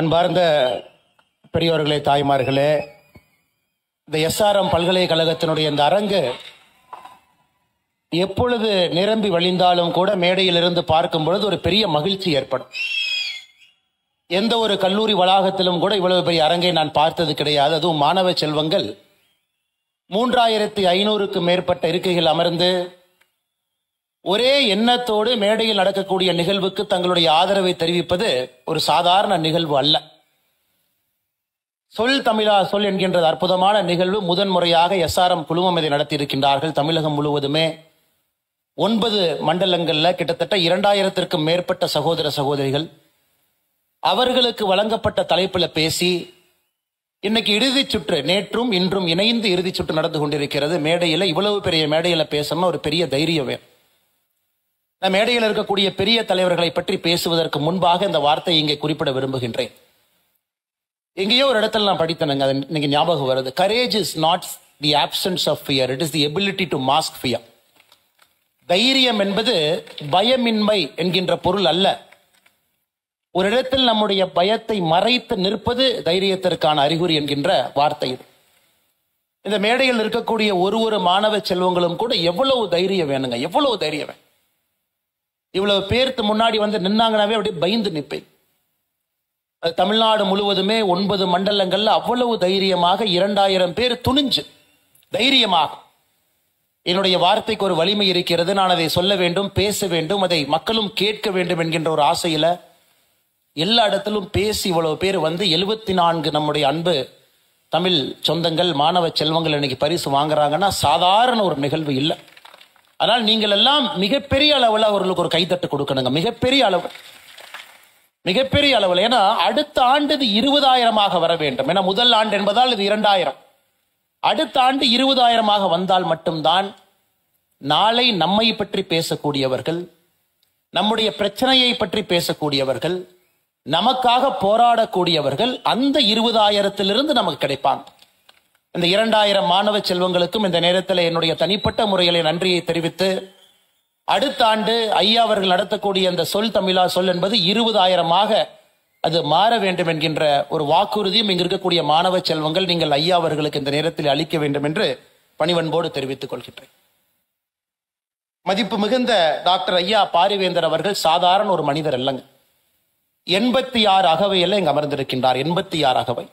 அன்பார்ந்த பெரியோர்களே, தாய்மார்களே, இந்த எஸ்ஆர்எம் பல்கலைக்கழகத்தினுடைய இந்த அரங்கு எப்பொழுது நிரம்பி வழிந்தாலும் கூட மேடையிலிருந்து பார்க்கும் பொழுது ஒரு பெரிய மகிழ்ச்சி ஏற்படும். எந்த ஒரு கல்லூரி வளாகத்திலும் கூட இவ்வளவு பெரிய அரங்கை நான் பார்த்தது கிடையாது. அதுவும் மாணவ செல்வங்கள் 3500க்கு மேற்பட்ட இருக்கைகள் அமர்ந்து ஒரே எண்ணத்தோடு மேடையில் நடக்கக்கூடிய நிகழ்வுக்கு தங்களுடைய ஆதரவை தெரிவிப்பது ஒரு சாதாரண நிகழ்வு அல்ல. சொல் தமிழா சொல் என்கின்ற அற்புதமான நிகழ்வு முதன்முறையாக எஸ்ஆர்எம் குழுமம் இதை நடத்தி இருக்கின்றார்கள். தமிழகம் முழுவதுமே 9 மண்டலங்கள்ல கிட்டத்தட்ட 2000த்திற்கும் மேற்பட்ட சகோதர சகோதரிகள் அவர்களுக்கு வழங்கப்பட்ட தலைப்பில் பேசி இன்னைக்கு இறுதிச் சுற்று, நேற்றும் இன்றும் இணைந்து இறுதிச் சுற்று நடந்து கொண்டிருக்கிறது. மேடையில் இவ்வளவு பெரிய மேடையில பேசணும்னா ஒரு பெரிய தைரியம் வேணும். நான் மேடையில் இருக்கக்கூடிய பெரிய தலைவர்களை பற்றி பேசுவதற்கு முன்பாக இந்த வார்த்தையை இங்கே குறிப்பிட விரும்புகின்றேன். எங்கேயோ ஒரு இடத்துல நான் படித்தேனுங்க, அது இன்னைக்கு ஞாபகம் வருது. Courage is not the absence of fear, it is the ability to mask fear. தைரியம் என்பது பயமின்மை என்கின்ற பொருள் அல்ல. ஒரு இடத்தில் நம்முடைய பயத்தை மறைத்து நிற்பது தைரியத்திற்கான அறிகுறி என்கின்ற வார்த்தை இது. இந்த மேடையில் இருக்கக்கூடிய ஒரு மாணவ செல்வங்களும் கூட எவ்வளவு தைரியம் வேணுங்க, எவ்வளவு தைரியம் வேணும். இவ்வளவு பேருக்கு முன்னாடி வந்து நின்னாங்கனாவே அப்படியே பயந்து நிற்பேன். தமிழ்நாடு முழுவதுமே 9 மண்டலங்கள்ல அவ்வளவு தைரியமாக 2000 பேர் துணிஞ்சு தைரியமாக, என்னுடைய வார்த்தைக்கு ஒரு வலிமை இருக்கிறது, நான் அதை சொல்ல வேண்டும், பேச வேண்டும், அதை மக்களும் கேட்க வேண்டும் என்கின்ற ஒரு ஆசையில எல்லா இடத்திலும் பேசி இவ்வளவு பேர் வந்து 74 நம்முடைய அன்பு தமிழ் சொந்தங்கள், மாணவ செல்வங்கள் இன்னைக்கு பரிசு வாங்குறாங்கன்னா சாதாரண ஒரு நிகழ்வு இல்லை. அதனால் நீங்கள் எல்லாம் மிகப்பெரிய அளவில் அவர்களுக்கு ஒரு கைத்தட்டு கொடுக்கணுங்க. மிகப்பெரிய அளவு, மிகப்பெரிய அளவில். ஏன்னா அடுத்த ஆண்டு இது 20,000 வர வேண்டும். ஏன்னா முதல் ஆண்டு என்பதால் இது 2000. அடுத்த ஆண்டு 20,000 வந்தால் மட்டும்தான் நாளை நம்மை பற்றி பேசக்கூடியவர்கள், நம்முடைய பிரச்சனையை பற்றி பேசக்கூடியவர்கள், நமக்காக போராடக்கூடியவர்கள் அந்த 20,000த்திலிருந்து நமக்கு கிடைப்பாங்க. இந்த 2000 மாணவ செல்வங்களுக்கும் இந்த நேரத்தில் என்னுடைய தனிப்பட்ட முறையிலே நன்றியை தெரிவித்து, அடுத்த ஆண்டு ஐயா அவர்கள் நடத்தக்கூடிய அந்த சொல் தமிழா சொல் என்பது 20,000 அது மாற வேண்டும் என்கின்ற ஒரு வாக்குறுதியும் இங்கு இருக்கக்கூடிய மாணவ செல்வங்கள் நீங்கள் ஐயா அவர்களுக்கு இந்த நேரத்தில் அளிக்க வேண்டும் என்று பணிவன்போடு தெரிவித்துக் கொள்கின்றேன். மதிப்பு மிகுந்த டாக்டர் ஐயா பாரிவேந்தர் அவர்கள் சாதாரண ஒரு மனிதர் அல்லங்க. 86 அகவையில் இங்கு அமர்ந்திருக்கின்றார். 86 அகவை.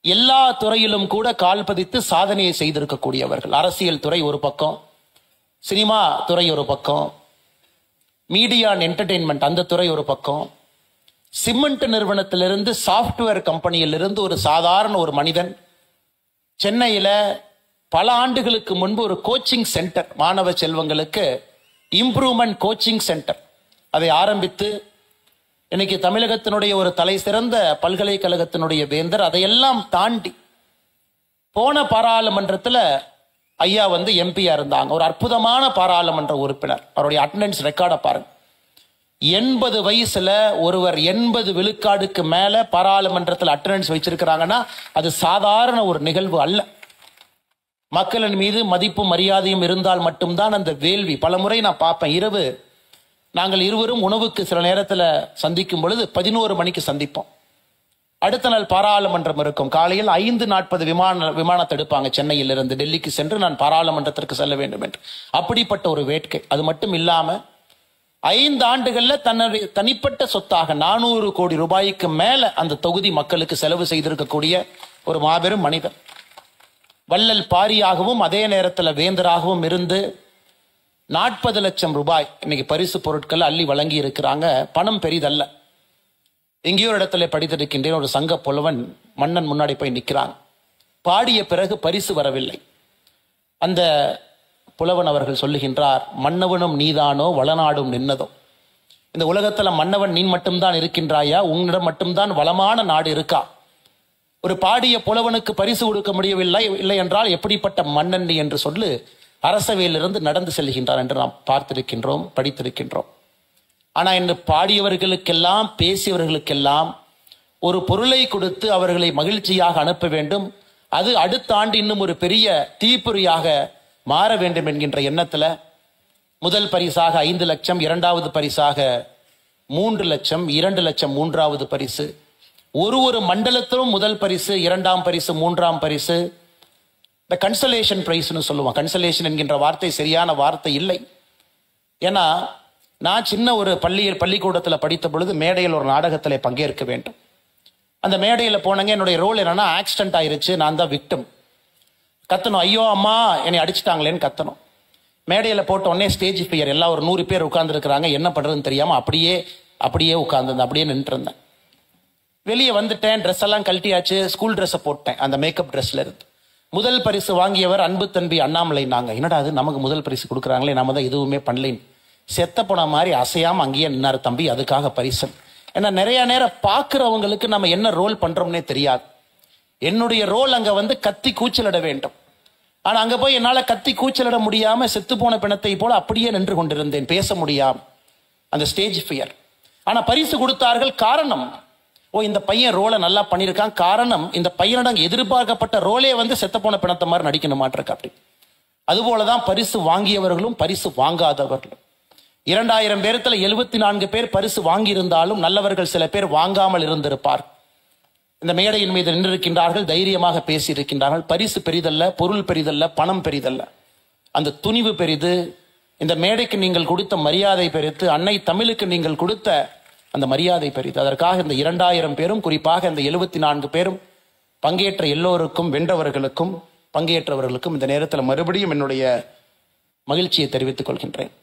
எல்லா துறையிலும் கூட கால் பதித்து சாதனையை செய்திருக்கக்கூடியவர்கள். அரசியல் துறை ஒரு பக்கம், சினிமா துறை ஒரு பக்கம், மீடியா அண்ட் என்டர்டெயின்மெண்ட் அந்த துறை ஒரு பக்கம், சிமெண்ட் நிறுவனத்திலிருந்து சாப்ட்வேர் கம்பெனியிலிருந்து ஒரு சாதாரண ஒரு மனிதன் சென்னையில பல ஆண்டுகளுக்கு முன்பு ஒரு கோச்சிங் சென்டர், மாணவ செல்வங்களுக்கு இம்ப்ரூவ்மெண்ட் கோச்சிங் சென்டர் அதை ஆரம்பித்து இன்னைக்கு தமிழகத்தினுடைய ஒரு தலை சிறந்த பல்கலைக்கழகத்தினுடைய வேந்தர். அதையெல்லாம் தாண்டி போன பாராளுமன்றத்தில் ஐயா வந்து எம்பியா இருந்தாங்க. ஒரு அற்புதமான பாராளுமன்ற உறுப்பினர். அவருடைய அட்டெண்டன்ஸ் ரெக்கார்டை பாருங்க. 80 வயசுல ஒருவர் 80 விழுக்காடுக்கு மேல பாராளுமன்றத்தில் அட்டெண்டன்ஸ் வச்சிருக்கிறாங்கன்னா அது சாதாரண ஒரு நிகழ்வு அல்ல. மக்களின் மீது மதிப்பும் மரியாதையும் இருந்தால் மட்டும்தான் அந்த வேள்வி. பல முறை நான் பார்ப்பேன், இரவு நாங்கள் இருவரும் உணவுக்கு சில நேரத்தில் சந்திக்கும் பொழுது 11 மணிக்கு சந்திப்போம். அடுத்த நாள் பாராளுமன்றம் இருக்கும். காலையில் 5:40 விமானத்தை எடுப்பாங்க சென்னையிலிருந்து டெல்லிக்கு சென்று நான் பாராளுமன்றத்திற்கு செல்ல வேண்டும் என்று. அப்படிப்பட்ட ஒரு வேட்கை. அது மட்டும் இல்லாம 5 ஆண்டுகள்ல தன்னுடைய தனிப்பட்ட சொத்தாக 400 கோடி ரூபாய்க்கு மேல அந்த தொகுதி மக்களுக்கு செலவு செய்திருக்கக்கூடிய ஒரு மாபெரும் மனிதர். வள்ளல் பாரியாகவும் அதே நேரத்தில் வேந்தராகவும் இருந்து 40 லட்சம் ரூபாய் இன்னைக்கு பரிசு பொருட்கள் அள்ளி வழங்கி இருக்கிறாங்க. பணம் பெரிதல்ல. எங்கேயோ இடத்துல படித்திருக்கின்றேன், ஒரு சங்க புலவன் மன்னன் முன்னாடி போய் நிற்கிறாங்க. பாடிய பிறகு பரிசு வரவில்லை. அந்த புலவன் அவர்கள் சொல்லுகின்றார், மன்னவனும் நீதானோ வளநாடும் நின்னதோ. இந்த உலகத்துல மன்னவன் நீ மட்டும்தான் இருக்கின்றாயா, உன்னிடம் மட்டும்தான் வளமான நாடு இருக்கா? ஒரு பாடிய புலவனுக்கு பரிசு கொடுக்க முடியவில்லை, இல்லை என்றால் எப்படிப்பட்ட மன்னன் நீ என்று சொல்லு அரசவையிலிருந்து நடந்து செல்கின்றார் என்று நாம் பார்த்திருக்கின்றோம், படித்திருக்கின்றோம். ஆனா இன்று பாடியவர்களுக்கெல்லாம் பேசியவர்களுக்கெல்லாம் ஒரு பொருளை கொடுத்து அவர்களை மகிழ்ச்சியாக அனுப்ப வேண்டும், அது அடுத்த ஆண்டு இன்னும் ஒரு பெரிய தீப்பொறியாக மாற வேண்டும் என்கின்ற எண்ணத்துல முதல் பரிசாக 5 லட்சம், இரண்டாவது பரிசாக 3 லட்சம், 2 லட்சம் மூன்றாவது பரிசு, ஒரு மண்டலத்திலும் முதல் பரிசு, இரண்டாம் பரிசு, மூன்றாம் பரிசு, இந்த கன்சலேஷன் பிரைஸ்னு சொல்லுவோம். கன்சலேஷன் என்கின்ற வார்த்தை சரியான வார்த்தை இல்லை. ஏன்னா நான் சின்ன ஒரு பள்ளிக்கூடத்தில் படித்த பொழுது மேடையில் ஒரு நாடகத்தில் பங்கேற்க வேண்டும். அந்த மேடையில் போனங்க, என்னுடைய ரோல் என்னன்னா ஆக்சிடென்ட் ஆயிருச்சு, நான் தான் விக்டிம். கத்தணும், ஐயோ அம்மா என்னை அடிச்சிட்டாங்களேன்னு கத்தணும். மேடையில் போட்ட உடனே ஸ்டேஜ் ஃபியர், எல்லாம் ஒரு 100 பேர் உட்கார்ந்துருக்கிறாங்க, என்ன பண்ணுறதுன்னு தெரியாமல் அப்படியே உட்கார்ந்து அப்படியே நின்று இருந்தேன். வெளியே வந்துட்டேன், ட்ரெஸ் எல்லாம் கழட்டியாச்சு, ஸ்கூல் ட்ரெஸ்ஸை போட்டேன், அந்த மேக்கப் ட்ரெஸ்ல இருந்து. முதல் பரிசு வாங்கியவர் அன்பு தம்பி அண்ணாமலை. நாங்கள் என்னடா அது நமக்கு முதல் பரிசு கொடுக்குறாங்களே, நம்ம தான் எதுவுமே பண்ணலேன்னு செத்த போன மாதிரி அசையாமல் அங்கேயே நின்னார் தம்பி, அதுக்காக பரிசு. ஏன்னா நிறைய நேரம் பார்க்குறவங்களுக்கு நம்ம என்ன ரோல் பண்ணுறோம்னே தெரியாது. என்னுடைய ரோல் அங்கே வந்து கத்தி கூச்சலிட வேண்டும். ஆனால் அங்கே போய் என்னால் கத்தி கூச்சலிட முடியாமல் செத்துப்போன பிணத்தை போல அப்படியே நின்று கொண்டிருந்தேன், பேச முடியாமல். அந்த ஸ்டேஜ் ஃபியர். ஆனால் பரிசு கொடுத்தார்கள். காரணம், இந்த பையன் ரோலை நல்லா பண்ணியிருக்கான். காரணம், இந்த பையனிடம் எதிர்பார்க்கப்பட்ட ரோலே வந்து செத்தப்போன பிணத்தை மாதிரி நடிக்கணுமாட்டிருக்கு. அப்படி அதுபோலதான் பரிசு வாங்கியவர்களும் பரிசு வாங்காதவர்களும். 2000 பேரத்துல 74 பேர் பரிசு வாங்கியிருந்தாலும் நல்லவர்கள் சில பேர் வாங்காமல் இருந்திருப்பார். இந்த மேடையின் மீது நின்றிருக்கின்றார்கள், தைரியமாக பேசியிருக்கின்றார்கள். பரிசு பெரிதல்ல, பொருள் பெரிதல்ல, பணம் பெரிதல்ல, அந்த துணிவு பெரிது. இந்த மேடைக்கு நீங்கள் கொடுத்த மரியாதை பெரிது, அன்னை தமிழுக்கு நீங்கள் கொடுத்த அந்த மரியாதை பெரிது. அதற்காக இந்த 2000 பேரும், குறிப்பாக இந்த 74 பேரும் பங்கேற்ற எல்லோருக்கும், வென்றவர்களுக்கும் பங்கேற்றவர்களுக்கும் இந்த நேரத்தில் மறுபடியும் என்னுடைய மகிழ்ச்சியை தெரிவித்துக் கொள்கின்றேன்.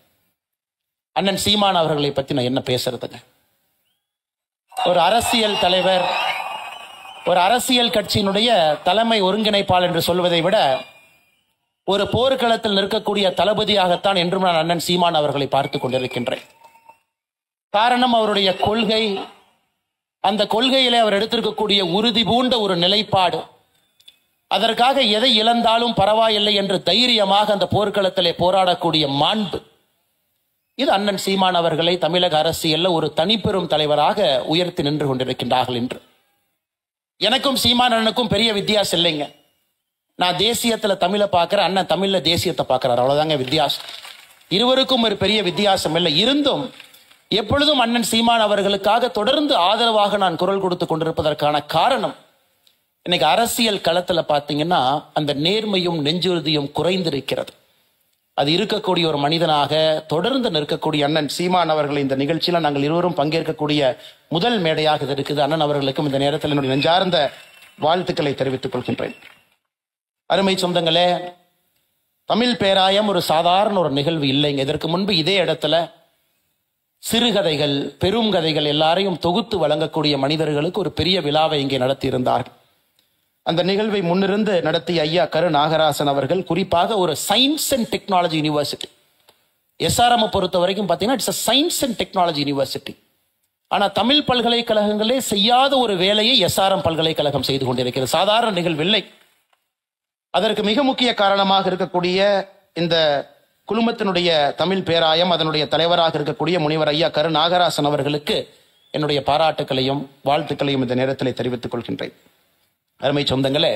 அண்ணன் சீமான் அவர்களை பற்றி நான் என்ன பேசுறதுங்க? ஒரு அரசியல் தலைவர், ஒரு அரசியல் கட்சியினுடைய தலைமை ஒருங்கிணைப்பாளர் என்று சொல்வதை விட ஒரு போர்க்களத்தில் நிற்கக்கூடிய தளபதியாகத்தான் என்றும் நான் அண்ணன் சீமான் அவர்களை பார்த்து கொண்டிருக்கின்றேன். காரணம், அவருடைய கொள்கை, அந்த கொள்கையிலே அவர் எடுத்திருக்கக்கூடிய உறுதி பூண்ட ஒரு நிலைப்பாடு, அதற்காக எதை இழந்தாலும் பரவாயில்லை என்று தைரியமாக அந்த போர்க்களத்திலே போராடக்கூடிய மாண்பு, இது அண்ணன் சீமான் அவர்களை தமிழக அரசியல்ல ஒரு தனிப்பெரும் தலைவராக உயர்த்தி நின்று கொண்டிருக்கின்றார்கள் என்று. எனக்கும் சீமான் அண்ணனுக்கும் பெரிய வித்தியாசம் இல்லைங்க. நான் தேசியத்துல தமிழை பார்க்கிறேன், அண்ணன் தமிழ்ல தேசியத்தை பார்க்கிறார், அவ்வளவுதாங்க வித்தியாசம். இருவருக்கும் ஒரு பெரிய வித்தியாசம் இல்லை. இருந்தும் எப்பொழுதும் அண்ணன் சீமான் அவர்களுக்காக தொடர்ந்து ஆதரவாக நான் குரல் கொடுத்து கொண்டிருப்பதற்கான காரணம், இன்னைக்கு அரசியல் களத்துல பாத்தீங்கன்னா அந்த நேர்மையும் நெஞ்சுறுதியும் குறைந்திருக்கிறது. அது இருக்கக்கூடிய ஒரு மனிதனாக தொடர்ந்து நிற்கக்கூடிய அண்ணன் சீமான் அவர்கள் இந்த நிகழ்ச்சியில நாங்கள் இருவரும் பங்கேற்கக்கூடிய முதல் மேடையாக இது இருக்குது. அண்ணன் அவர்களுக்கும் இந்த நேரத்தில் என்னுடைய நெஞ்சார்ந்த வாழ்த்துக்களை தெரிவித்துக் கொள்கின்றேன். அருமை சொந்தங்களே, தமிழ் பேராயம் ஒரு சாதாரண ஒரு நிகழ்வு இல்லைங்க. இதற்கு முன்பு இதே இடத்துல சிறுகதைகள், பெரும் கதைகள் எல்லாரையும் தொகுத்து வழங்கக்கூடிய மனிதர்களுக்கு ஒரு பெரிய விழாவை இங்கே நடத்தி இருந்தார்கள். அந்த நிகழ்வை முன்னிருந்து நடத்திய ஐயா கரு நாகராசன் அவர்கள் குறிப்பாக ஒரு science and technology university, SRM பொறுத்த வரைக்கும் பார்த்தீங்கன்னா it's science and technology university. ஆனால் தமிழ் பல்கலைக்கழகங்களே செய்யாத ஒரு வேலையை எஸ்ஆர்எம் பல்கலைக்கழகம் செய்து கொண்டிருக்கிறது. சாதாரண நிகழ்வில்லை. அதற்கு மிக முக்கிய காரணமாக இருக்கக்கூடிய இந்த குழுமத்தினுடைய தமிழ் பேராயம், அதனுடைய தலைவராக இருக்கக்கூடிய முனிவர் ஐயா கரு நாகராசன் அவர்களுக்கு என்னுடைய பாராட்டுக்களையும் வாழ்த்துக்களையும் இந்த நேரத்தில் தெரிவித்துக் கொள்கின்றேன். அருமை சொந்தங்களே,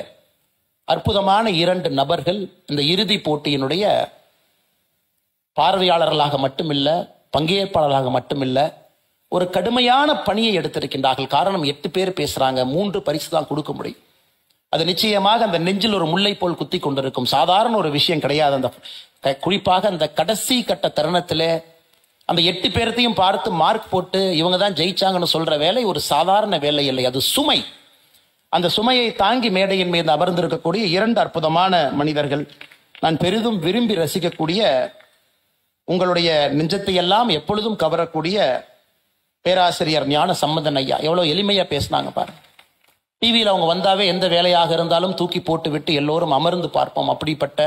அற்புதமான 2 நபர்கள் இந்த இறுதி போட்டியினுடைய பார்வையாளர்களாக மட்டுமில்ல, பங்கேற்பாளர்களாக மட்டுமில்ல, ஒரு கடுமையான பணியை எடுத்திருக்கின்றார்கள். காரணம், 8 பேர் பேசுறாங்க, 3 பரிசு தான் கொடுக்க முடியும். அது நிச்சயமாக அந்த நெஞ்சில் ஒரு முல்லை போல் குத்தி கொண்டிருக்கும். சாதாரண ஒரு விஷயம் கிடையாது. அந்த குறிப்பாக அந்த கடைசி கட்ட தருணத்திலே அந்த 8 பேர்த்தையும் பார்த்து மார்க் போட்டு இவங்க தான் ஜெயிச்சாங்கன்னு சொல்ற வேலை ஒரு சாதாரண வேலை இல்லை, அது சுமை. அந்த சுமையை தாங்கி மேடையின் மீது அமர்ந்திருக்கக்கூடிய 2 அற்புதமான மனிதர்கள், நான் பெரிதும் விரும்பி ரசிக்கக்கூடிய, உங்களுடைய நெஞ்சத்தை எல்லாம் எப்பொழுதும் கவரக்கூடிய பேராசிரியர் ஞான சம்பந்தன் ஐயா. எவ்வளவு எளிமையா பேசினாங்க பாருங்க. டிவியில் அவங்க வந்தாவே எந்த வேலையாக இருந்தாலும் தூக்கி போட்டு விட்டு எல்லோரும் அமர்ந்து பார்ப்போம். அப்படிப்பட்ட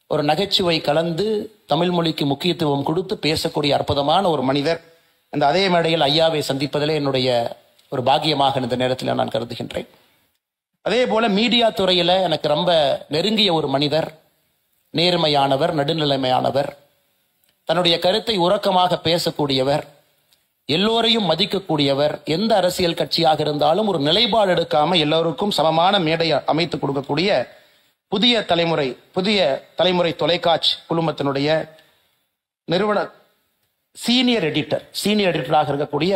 ஒரு நகைச்சுவை கலந்து தமிழ் மொழிக்கு முக்கியத்துவம் கொடுத்து பேசக்கூடிய அற்புதமான ஒரு மனிதர். அந்த அதே மேடையில் ஐயாவை சந்திப்பதிலே என்னுடைய ஒரு பாக்கியமாக இந்த நேரத்தில் நான் கருதுகின்றேன். அதே போல மீடியா துறையில எனக்கு ரொம்ப நெருங்கிய ஒரு மனிதர், நேர்மையானவர், நடுநிலைமையானவர், தன்னுடைய கருத்தை உறக்கமாக பேசக்கூடியவர், எல்லோரையும் மதிக்கக்கூடியவர், எந்த அரசியல் கட்சியாக இருந்தாலும் ஒரு நிலைப்பாடு எடுக்காம எல்லோருக்கும் சமமான மேடை அமைத்து கொடுக்கக்கூடிய புதிய தலைமுறை தொலைக்காட்சி குழுமத்தினுடைய நிறுவன சீனியர் எடிட்டராக இருக்கக்கூடிய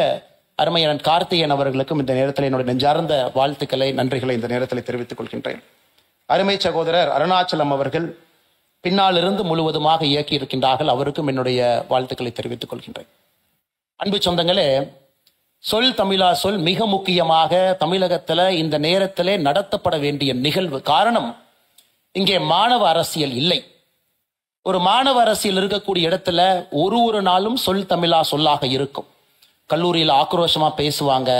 அருமையான கார்த்திகேயன் அவர்களுக்கும் இந்த நேரத்தில் என்னுடைய நெஞ்சார்ந்த வாழ்த்துக்களை, நன்றிகளை இந்த நேரத்தில் தெரிவித்துக் கொள்கின்றேன். அருமை சகோதரர் அருணாச்சலம் அவர்கள் பின்னால் இருந்து முழுவதுமாக இயக்கி இருக்கின்றார்கள். அவருக்கும் என்னுடைய வாழ்த்துக்களை தெரிவித்துக் கொள்கின்றேன். அன்பு சொந்தங்களே, சொல் தமிழா சொல் மிக முக்கியமாக தமிழகத்துல இந்த நேரத்திலே நடத்தப்பட வேண்டிய நிகழ்வு. காரணம், இங்கே மாணவ அரசியல் இல்லை. ஒரு மாணவ அரசியல் இருக்கக்கூடிய இடத்துல ஒரு நாளும் சொல் தமிழா சொல்லாக இருக்கும். கல்லூரியில் ஆக்ரோஷமா பேசுவாங்க.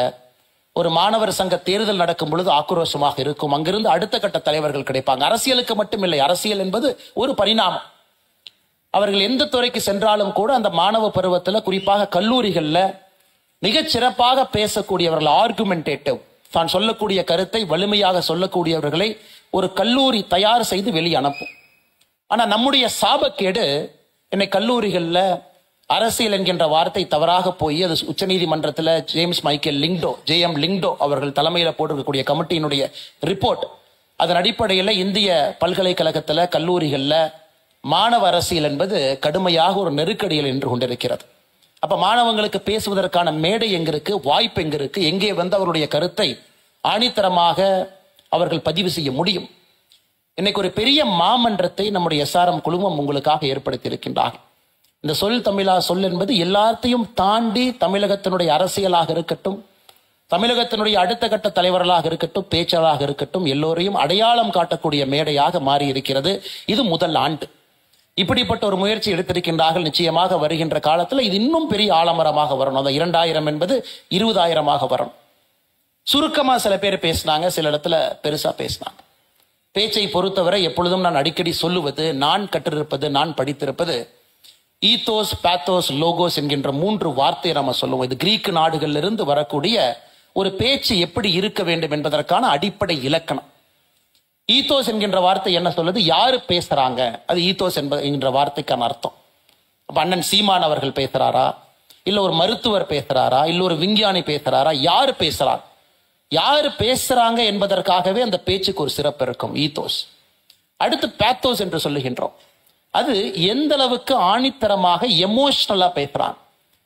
ஒரு மாணவர் சங்க தேர்தல் நடக்கும் பொழுது ஆக்ரோஷமாக இருக்கும். அங்கிருந்து அடுத்த கட்ட தலைவர்கள் கிடைப்பாங்க. அரசியலுக்கு மட்டுமில்லை, அரசியல் என்பது ஒரு பரிணாமம். அவர்கள் எந்த துறைக்கு சென்றாலும் கூட அந்த மாணவ பருவத்தில், குறிப்பாக கல்லூரிகள்ல மிகச் சிறப்பாக பேசக்கூடியவர்கள், ஆர்குமெண்டேட்டிவ், தான் சொல்லக்கூடிய கருத்தை வலிமையாக சொல்லக்கூடியவர்களை ஒரு கல்லூரி தயார் செய்து வெளியே அனுப்பும். ஆனா நம்முடைய சாபக்கேடு, என்னை கல்லூரிகள்ல அரசியல் என்கின்ற வார்த்தை தவறாக போய் அது உச்சநீதிமன்றத்தில் James Michael Lyngdoh, JM Lyngdoh அவர்கள் தலைமையில் போட்டிருக்கக்கூடிய கமிட்டியினுடைய ரிப்போர்ட், அதன் அடிப்படையில் இந்திய பல்கலைக்கழகத்தில் கல்லூரிகளில் மாணவ அரசியல் என்பது கடுமையாக ஒரு நெருக்கடியில் நின்று கொண்டிருக்கிறது. அப்ப மாணவங்களுக்கு பேசுவதற்கான மேடை எங்க இருக்கு, வாய்ப்பு எங்க இருக்கு, எங்கே வந்து அவருடைய கருத்தை ஆணித்தரமாக அவர்கள் பதிவு செய்ய முடியும்? இன்னைக்கு ஒரு பெரிய மாமன்றத்தை நம்முடைய எஸ்ஆர்எம் குழுமம் உங்களுக்காக ஏற்படுத்தி இருக்கின்றார். இந்த சொல் தமிழா சொல் என்பது எல்லாத்தையும் தாண்டி தமிழகத்தினுடைய அரசியலாக இருக்கட்டும், தமிழகத்தினுடைய அடுத்த கட்ட தலைவர்களாக இருக்கட்டும், பேச்சாளராக இருக்கட்டும், எல்லோரையும் அடையாளம் காட்டக்கூடிய மேடையாக மாறி இருக்கிறது. இது முதல் ஆண்டு. இப்படிப்பட்ட ஒரு முயற்சி எடுத்திருக்கின்றார்கள். நிச்சயமாக வருகின்ற காலத்தில் இது இன்னும் பெரிய ஆலமரமாக வரணும். அந்த 2000 என்பது 20,000 வரணும். சுருக்கமா சில பேர் பேசினாங்க, சில இடத்துல பெருசா பேசினாங்க. பேச்சை பொறுத்தவரை எப்பொழுதும் நான் அடிக்கடி சொல்லுவது, நான் கற்றிருப்பது, நான் படித்திருப்பது, ஈத்தோஸ், பேத்தோஸ், லோகோஸ் என்கின்ற 3 வார்த்தையை நம்ம சொல்லுவோம். இது கிரீக்கு நாடுகளிலிருந்து வரக்கூடிய ஒரு பேச்சு எப்படி இருக்க வேண்டும் என்பதற்கான அடிப்படை இலக்கணம். ஈத்தோஸ் என்கின்ற வார்த்தை என்ன சொல்லுது? யாரு பேசுறாங்க, அது ஈத்தோஸ் என்கின்ற வார்த்தைக்கான அர்த்தம். அப்ப அண்ணன் சீமான் அவர்கள் பேசுறாரா, இல்ல ஒரு மருத்துவர் பேசுறாரா, இல்ல ஒரு விஞ்ஞானி பேசுறாரா, யாரு பேசுறார், யாரு பேசுறாங்க என்பதற்காகவே அந்த பேச்சுக்கு ஒரு சிறப்பு இருக்கும். ஈத்தோஸ். அடுத்து பேத்தோஸ் என்று சொல்லுகின்றோம். அது எந்த அளவுக்கு ஆணித்தரமாக எமோஷனலா பேசுறான்,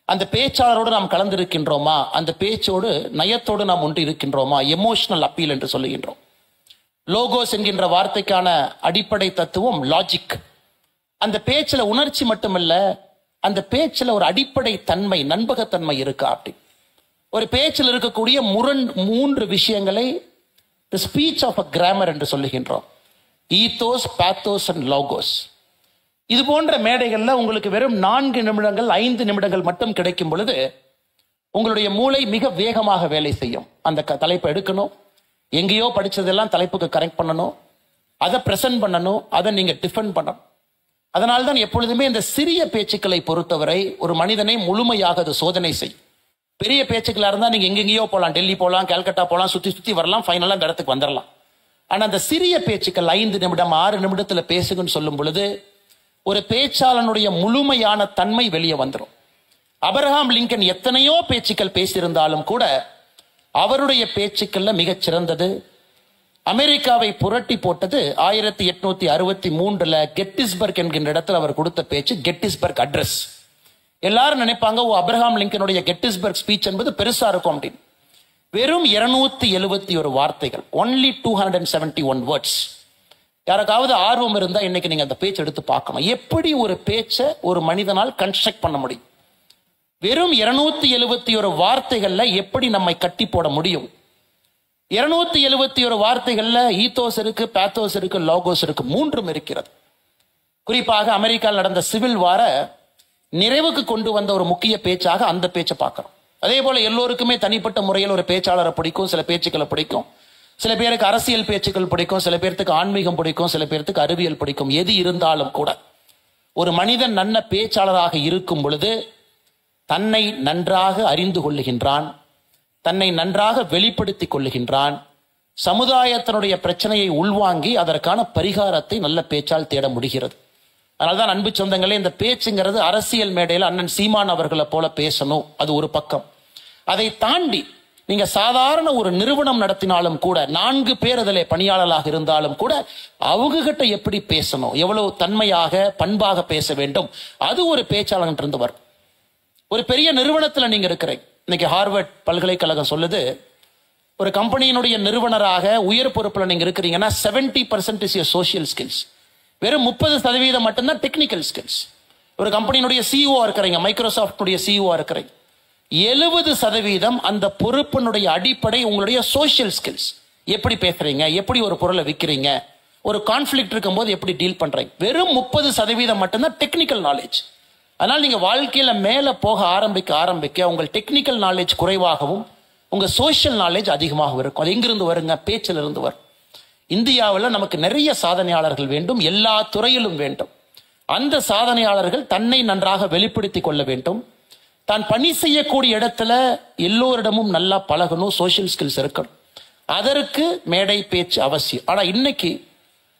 அந்த பேச்சாளரோடு நாம் கலந்திருக்கின்றோமா, அந்த பேச்சோடு நயத்தோடு நாம் ஒன்று இருக்கின்றோமா, எமோஷனல் அப்பீல் என்று சொல்லுகின்றோம். லோகோஸ் என்கின்ற வார்த்தைக்கான அடிப்படை தத்துவம் லாஜிக். அந்த பேச்சுல உணர்ச்சி மட்டுமல்ல, அந்த பேச்சுல ஒரு அடிப்படை தன்மை, நண்பகத்தன்மை இருக்கா? அப்படி ஒரு பேச்சில் இருக்கக்கூடிய 3 விஷயங்களை the speech of a grammar என்று சொல்லுகின்றோம். Ethos, pathos and logos. இது போன்ற மேடைகள்ல உங்களுக்கு வெறும் 4 நிமிடங்கள் 5 நிமிடங்கள் மட்டும் கிடைக்கும் பொழுது உங்களுடைய மூளை மிக வேகமாக வேலை செய்யும். அந்த தலைப்பை எடுக்கணும், எங்கேயோ படிச்சதெல்லாம் தலைப்புக்கு கரெக்ட் பண்ணணும், அதை பிரசன்ட் பண்ணணும், அதை நீங்க டிஃபெண்ட் பண்ணணும். அதனால்தான் எப்பொழுதுமே இந்த சிறிய பேச்சுக்களை பொறுத்தவரை ஒரு மனிதனை முழுமையாக அது சோதனை செய்யும். பெரிய பேச்சுக்களா இருந்தா நீங்க எங்கெங்கேயோ போகலாம், டெல்லி போகலாம், கல்கட்டா போகலாம், சுத்தி வரலாம், ஃபைனலா இந்த இடத்துக்கு வந்துடலாம். ஆனா அந்த சிறிய பேச்சுக்கள் 5 நிமிடம் 6 நிமிடத்துல பேசுங்கன்னு சொல்லும் பொழுது ஒரு பேச்சாளனுடைய முழுமையான தன்மை வெளியே வந்துடும். அப்ரஹாம் லிங்கன் எத்தனையோ பேச்சுக்கள் பேசியிருந்தாலும் கூட அவருடைய பேச்சுக்கள்ல மிகச் சிறந்தது, அமெரிக்காவை புரட்டி போட்டது 1863 கெட்டிஸ்பர்க் என்கின்ற இடத்துல அவர் கொடுத்த பேச்சு, கெட்டிஸ்பர்க் அட்ரஸ். எல்லாரும் நினைப்பாங்க, ஓ, அப்ரஹாம் லிங்கனுடைய கெட்டிஸ்பர்க் ஸ்பீச் என்பது பெருசா இருக்கும் அப்படின்னு. வெறும் 271 வார்த்தைகள், only 271 words. யாருக்காவது ஆர்வம் இருந்தா இன்னைக்கு நீங்க அந்த பேச்சு எடுத்து பார்க்கணும். எப்படி ஒரு பேச்சை ஒரு மனிதனால் கன்ஸ்ட்ரக்ட் பண்ண முடியும்? வெறும் 271 வார்த்தைகள்ல எப்படி நம்மை கட்டி போட முடியும்? 271 வார்த்தைகள்ல ஈத்தோஸ் இருக்கு, பேத்தோஸ் இருக்கு, லோகோஸ் இருக்கு, 3 இருக்கிறது. குறிப்பாக அமெரிக்காவில் நடந்த சிவில் வார நிறைவுக்கு கொண்டு வந்த ஒரு முக்கிய பேச்சாக அந்த பேச்சை பார்க்கிறோம். அதே போல எல்லோருக்குமே தனிப்பட்ட முறையில் ஒரு பேச்சாளரை பிடிக்கும், சில பேச்சுக்களை பிடிக்கும். சில பேருக்கு அரசியல் பேச்சுக்கள் பிடிக்கும், சில பேருக்கு ஆன்மீகம் பிடிக்கும், சில பேருக்கு அறிவியல் பிடிக்கும். எது இருந்தாலும் கூட ஒரு மனிதன் நல்ல பேச்சாளராக இருக்கும் பொழுது தன்னை நன்றாக அறிந்து கொள்ளுகின்றான், தன்னை நன்றாக வெளிப்படுத்திக் கொள்ளுகின்றான், சமுதாயத்தினுடைய பிரச்சனையை உள்வாங்கி அதற்கான பரிகாரத்தை நல்ல பேச்சால் தேட முடிகிறது. அதனால்தான் அன்பு சொந்தங்களே, இந்த பேச்சுங்கிறது அரசியல் மேடையில் அண்ணன் சீமான் அவர்களை போல பேசணும், அது ஒரு பக்கம். அதை தாண்டி நீங்க சாதாரண ஒரு நிறுவனம் நடத்தினாலும் கூட 4 பேர் அதிலே பணியாளர்களாக இருந்தாலும் கூட அவங்க கிட்ட எப்படி பேசணும், எவ்வளவு தன்மையாக பண்பாக பேச வேண்டும், அது ஒரு பேச்சாளர் இருந்து வரும். ஒரு பெரிய நிறுவனத்துல நீங்க இருக்கிறீங்க, இன்னைக்கு ஹார்வர்ட் பல்கலைக்கழகம் சொல்லுது, ஒரு கம்பெனியினுடைய நிறுவனராக உயர் பொறுப்பில் நீங்க இருக்கிறீங்கன்னா 70% இஸ் யுவர் சோஷியல் ஸ்கில்ஸ். வெறும் 30% மட்டும்தான் டெக்னிக்கல் ஸ்கில்ஸ். ஒரு கம்பெனியினுடைய சிஇஓ இருக்கிறீங்க, மைக்ரோசாஃப்டுடைய சிஇஓ இருக்கிறீங்க, 70% அந்த பொறுப்பினுடைய அடிப்படை உங்களுடைய சோஷியல் ஸ்கில்ஸ். எப்படி பேசுறீங்க, எப்படி ஒரு பொருளை விற்கிறீங்க, ஒரு கான்ஃபிளிக்ட் இருக்கும்போது எப்படி டீல் பண்றீங்க. வெறும் 30% மட்டும்தான் டெக்னிக்கல் நாலேஜ். அதனால் நீங்க வாழ்க்கையில மேல போக ஆரம்பிக்க உங்கள் டெக்னிக்கல் நாலேஜ் குறைவாகவும் உங்க சோஷியல் நாலேஜ் அதிகமாக இருக்கும். அது எங்கிருந்து வருங்க? பேச்சில் இருந்து வரும். இந்தியாவில் நமக்கு நிறைய சாதனையாளர்கள் வேண்டும், எல்லா துறையிலும் வேண்டும். அந்த சாதனையாளர்கள் தன்னை நன்றாக வெளிப்படுத்திக் கொள்ள வேண்டும். தான் பணி செய்யக்கூடிய இடத்துல எல்லோரிடமும் நல்லா பழகணும், சோஷியல் ஸ்கில்ஸ் இருக்கணும். அதற்கு மேடை பேச்சு அவசியம். ஆனா இன்னைக்கு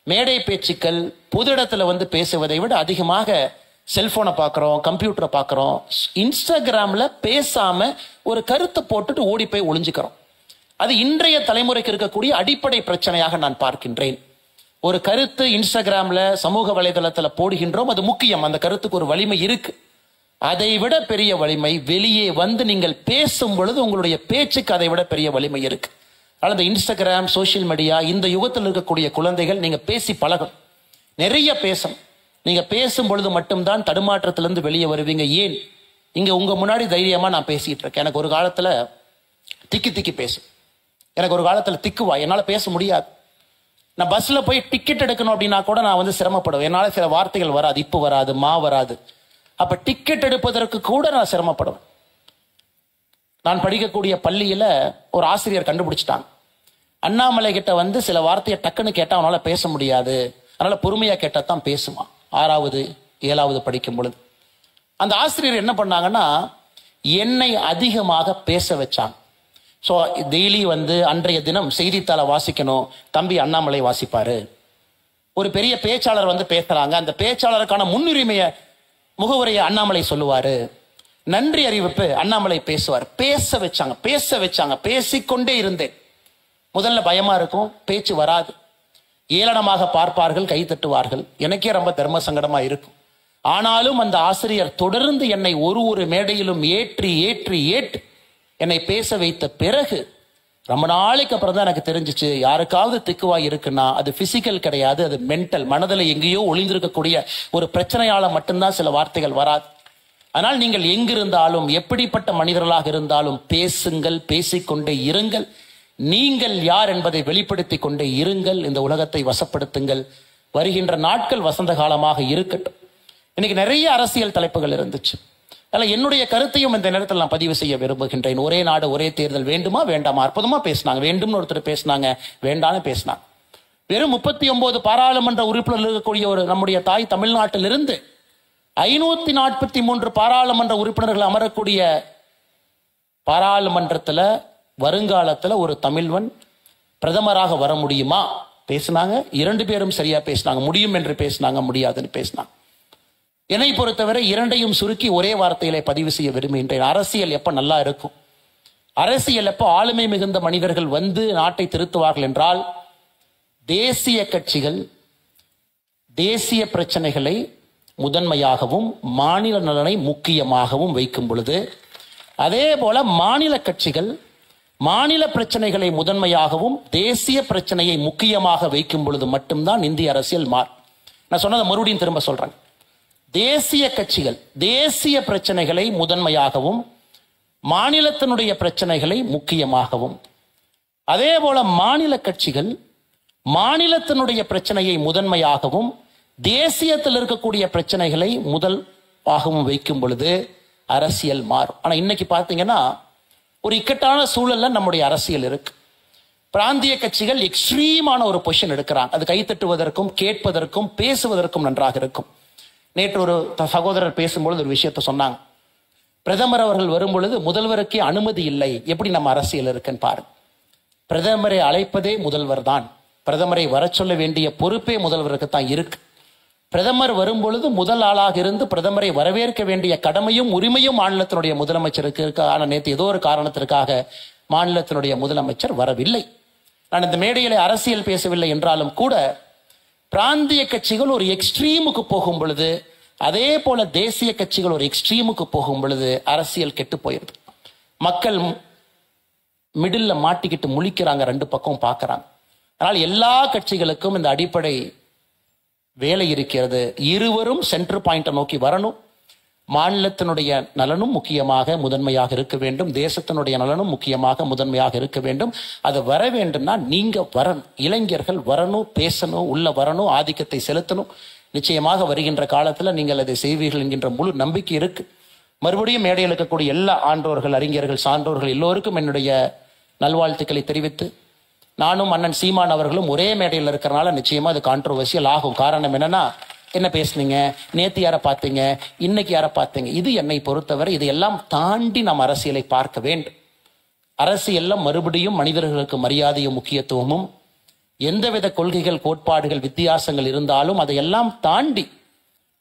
மேடை பேச்சுக்கள் பொது இடத்துல வந்து பேசுவதை விட அதிகமாக செல்போனை பார்க்குறோம், கம்ப்யூட்டரை பார்க்குறோம், இன்ஸ்டாகிராமில் பேசாம ஒரு கருத்தை போட்டுட்டு ஓடி போய் ஒளிஞ்சுக்கிறோம். அது இன்றைய தலைமுறைக்கு இருக்கக்கூடிய அடிப்படை பிரச்சனையாக நான் பார்க்கின்றேன். ஒரு கருத்து இன்ஸ்டாகிராமில் சமூக வலைதளத்தில் போடுகின்றோம், அது முக்கியம், அந்த கருத்துக்கு ஒரு வலிமை இருக்கு. அதை விட பெரிய வலிமை வெளியே வந்து நீங்கள் பேசும் பொழுது உங்களுடைய பேச்சுக்கு அதை விட பெரிய வலிமை இருக்கு. அதனால இந்த இன்ஸ்டாகிராம், சோசியல் மீடியா, இந்த யுகத்தில் இருக்கக்கூடிய குழந்தைகள் நீங்க பேசி பழகணும், நிறைய பேசணும். நீங்க பேசும் பொழுது மட்டும்தான் தடுமாற்றத்திலிருந்து வெளியே வருவீங்க. ஏன்? இங்க உங்க முன்னாடி தைரியமா நான் பேசிட்டு இருக்கேன். எனக்கு ஒரு காலத்துல திக்கி பேசும், எனக்கு ஒரு காலத்துல திக்குவா, என்னால பேச முடியாது. நான் பஸ்ல போய் டிக்கெட் எடுக்கணும் அப்படின்னா கூட நான் வந்து சிரமப்படுவேன். என்னால சில வார்த்தைகள் வராது, இப்போ வராது, வராது. அப்ப டிக்கெட் எடுப்பதற்கு கூட நான் சிரமப்படுவேன். நான் படிக்கக்கூடிய பள்ளியில ஒரு ஆசிரியர் கண்டுபிடிச்சிட்டாங்க, அண்ணாமலை கிட்ட வந்து சில வார்த்தையை டக்குன்னு கேட்டா அவனால பேச முடியாது, அதனால பொறுமையா கேட்டா தான் பேசுவான். 6வது 7வது படிக்கும் பொழுது அந்த ஆசிரியர் என்ன பண்ணாங்கன்னா என்னை அதிகமாக பேச வச்சாங்க. ஸோ டெய்லி வந்து அன்றைய தினம் செய்தித்தாளை வாசிக்கணும், தம்பி அண்ணாமலை வாசிப்பாரு. ஒரு பெரிய பேச்சாளர் வந்து பேசுறாங்க, அந்த பேச்சாளருக்கான முன்னுரிமையை முகவுரையை அண்ணாமலை சொல்லுவாரு, நன்றி அறிவிப்பு அண்ணாமலை பேசுவார். பேச வச்சாங்க. பேசிக்கொண்டே இருந்தேன். முதல்ல பயமா இருக்கும், பேச்சு வராது, ஏளனமாக பார்ப்பார்கள், கை தட்டுவார்கள், எனக்கே ரொம்ப தர்ம சங்கடமா இருக்கும். ஆனாலும் அந்த ஆசிரியர் தொடர்ந்து என்னை ஒரு மேடையிலும் ஏற்றி என்னை பேச வைத்த பிறகு ரொம்ப நாளைக்கு அப்புறம் தான் எனக்கு தெரிஞ்சிச்சு, யாருக்காவது திக்குவாய் இருக்குன்னா அது பிசிக்கல் கிடையாது, அது மென்டல், மனதில் எங்கேயோ ஒளிந்திருக்கக்கூடிய ஒரு பிரச்சனையால மட்டும்தான் சில வார்த்தைகள் வராது. ஆனால் நீங்கள் எங்கிருந்தாலும் எப்படிப்பட்ட மனிதர்களாக இருந்தாலும் பேசுங்கள், பேசிக்கொண்டே இருங்கள். நீங்கள் யார் என்பதை வெளிப்படுத்திக் கொண்டே இருங்கள். இந்த உலகத்தை வசப்படுத்துங்கள். வருகின்ற நாட்கள் வசந்த காலமாக இருக்கட்டும். இன்னைக்கு நிறைய அரசியல் தலைப்புகள் இருந்துச்சு. அதில் என்னுடைய கருத்தையும் இந்த நேரத்தில் நான் பதிவு செய்ய விரும்புகின்றேன். ஒரே நாடு ஒரே தேர்தல் வேண்டுமா வேண்டாமா? அற்புதமா பேசினாங்க. வேண்டும்னு ஒருத்தர் பேசினாங்க, வேண்டான்னு பேசினாங்க. வெறும் 39 பாராளுமன்ற உறுப்பினர்கள் இருக்கக்கூடிய ஒரு நம்முடைய தாய் தமிழ்நாட்டிலிருந்து 543 பாராளுமன்ற உறுப்பினர்கள் அமரக்கூடிய பாராளுமன்றத்தில் வருங்காலத்தில் ஒரு தமிழ்வன் பிரதமராக வர முடியுமா பேசினாங்க. 2 பேரும் சரியா பேசினாங்க. முடியும் என்று பேசினாங்க, முடியாதுன்னு பேசினாங்க. என்னை பொறுத்தவரை இரண்டையும் சுருக்கி ஒரே வார்த்தையிலே பதிவு செய்ய விரும்புகின்றேன். அரசியல் எப்ப நல்லா இருக்கும், அரசியல் எப்ப ஆளுமை மிகுந்த மனிதர்கள் வந்து நாட்டை திருத்துவார்கள் என்றால், தேசிய கட்சிகள் தேசிய பிரச்சனைகளை முதன்மையாகவும் மாநில நலனை முக்கியமாகவும் வைக்கும் பொழுது, அதே போல மாநில கட்சிகள் மாநில பிரச்சனைகளை முதன்மையாகவும் தேசிய பிரச்சனையை முக்கியமாக வைக்கும் பொழுது மட்டும்தான் இந்திய அரசியல் மாறும். நான் சொன்னதை மறுபடியும் திரும்ப சொல்றேன். தேசிய கட்சிகள் தேசிய பிரச்சனைகளை முதன்மையாகவும் மாநிலத்தினுடைய பிரச்சனைகளை முக்கியமாகவும், அதே போல மாநில கட்சிகள் மாநிலத்தினுடைய பிரச்சனையை முதன்மையாகவும் தேசியத்தில் இருக்கக்கூடிய பிரச்சனைகளை முதலாகவும் வைக்கும் பொழுது அரசியல் மாறும். ஆனா இன்னைக்கு பார்த்தீங்கன்னா ஒரு இக்கட்டான சூழல்ல நம்முடைய அரசியல் இருக்கு. பிராந்திய கட்சிகள் எக்ஸ்ட்ரீமான ஒரு பொசிஷன் எடுக்கிறாங்க. அது கைத்தட்டுவதற்கும் கேட்பதற்கும் பேசுவதற்கும் நன்றாக இருக்கும். நேற்று ஒரு சகோதரர் பேசும்பொழுது ஒரு விஷயத்த சொன்னாங்க. பிரதமர் அவர்கள் வரும்பொழுது முதல்வருக்கே அனுமதி இல்லை. எப்படி நம்ம அரசியல் இருக்குன்னு பாருங்க. பிரதமரை அழைப்பதே முதல்வர் தான். பிரதமரை வர சொல்ல வேண்டிய பொறுப்பே முதல்வருக்கு தான் இருக்கு. பிரதமர் வரும்பொழுது முதல் ஆளாக இருந்து பிரதமரை வரவேற்க வேண்டிய கடமையும் உரிமையும் மாநிலத்தினுடைய முதலமைச்சருக்கு இருக்கு. ஆனால் நேற்று ஏதோ ஒரு காரணத்திற்காக மாநிலத்தினுடைய முதலமைச்சர் வரவில்லை. நான் இந்த மேடையில அரசியல் பேசவில்லை என்றாலும் கூட, பிராந்திய கட்சிகள் ஒரு எக்ஸ்ட்ரீமுக்கு போகும் பொழுது, அதே போல தேசிய கட்சிகள் ஒரு எக்ஸ்ட்ரீமுக்கு போகும் பொழுது அரசியல் கெட்டு போயிருது. மக்கள் மிடில்ல மாட்டிக்கிட்டு முழிக்கிறாங்க, ரெண்டு பக்கம் பார்க்கறாங்க. அதனால் எல்லா கட்சிகளுக்கும் இந்த அடிப்படை வேலை இருக்கிறது. இருவரும் சென்டர் பாயிண்டை நோக்கி வரணும். மாநிலத்தினுடைய நலனும் முக்கியமாக முதன்மையாக இருக்க வேண்டும், தேசத்தினுடைய நலனும் முக்கியமாக முதன்மையாக இருக்க வேண்டும். அது வர வேண்டும்னா நீங்க வரணும், இளைஞர்கள் வரணும், பேசணும், உள்ள வரணும், ஆதிக்கத்தை செலுத்தணும். நிச்சயமாக வருகின்ற காலத்தில் நீங்கள் அதை செய்வீர்கள் என்கின்ற முழு நம்பிக்கை இருக்கு. மறுபடியும் மேடையில் இருக்கக்கூடிய எல்லா ஆன்றோர்கள், அறிஞர்கள், சான்றோர்கள் எல்லோருக்கும் என்னுடைய நல்வாழ்த்துக்களை தெரிவித்து, நானும் அண்ணன் சீமான் அவர்களும் ஒரே மேடையில் இருக்கிறனால நிச்சயமா அது கான்ட்ரோவர்சியல் ஆகும். காரணம் என்னன்னா, என்ன பேசுனீங்க, நேத்து யாரை பார்த்தீங்க, இன்னைக்கு யாரை பார்த்தீங்க, இது என்னை பொறுத்தவரை இதையெல்லாம் தாண்டி நாம் அரசியலை பார்க்க வேண்டும். அரசியல்ல மறுபடியும் மனிதர்களுக்கு மரியாதையும் முக்கியத்துவமும், எந்தவித கொள்கைகள், கோட்பாடுகள், வித்தியாசங்கள் இருந்தாலும் அதையெல்லாம் தாண்டி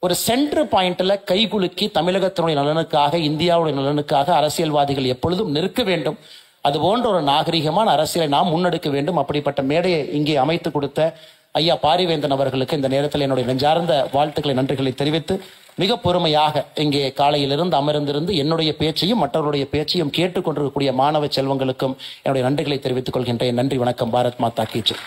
ஒரு சென்டர் பாயிண்ட்ல கைகுலுக்கி தமிழகத்தினுடைய நலனுக்காக, இந்தியாவுடைய நலனுக்காக அரசியல்வாதிகள் எப்பொழுதும் நிற்க வேண்டும். அது போன்ற ஒரு நாகரிகமான அரசியலை நாம் முன்னெடுக்க வேண்டும். அப்படிப்பட்ட மேடையை இங்கே அமைத்து கொடுத்த ஐயா பாரிவேந்தன் அவர்களுக்கு இந்த நேரத்தில் என்னுடைய நெஞ்சார்ந்த வாழ்த்துக்களை, நன்றிகளை தெரிவித்து, மிக பொறுமையாக இங்கே காலையிலிருந்து அமர்ந்திருந்து என்னுடைய பேச்சையும் மற்றவருடைய பேச்சையும் கேட்டுக்கொண்டிருக்கக்கூடிய மாணவ செல்வங்களுக்கும் என்னுடைய நன்றிகளை தெரிவித்துக் கொள்கின்றேன். நன்றி, வணக்கம். பாரத் மாதா கி ஜெய்.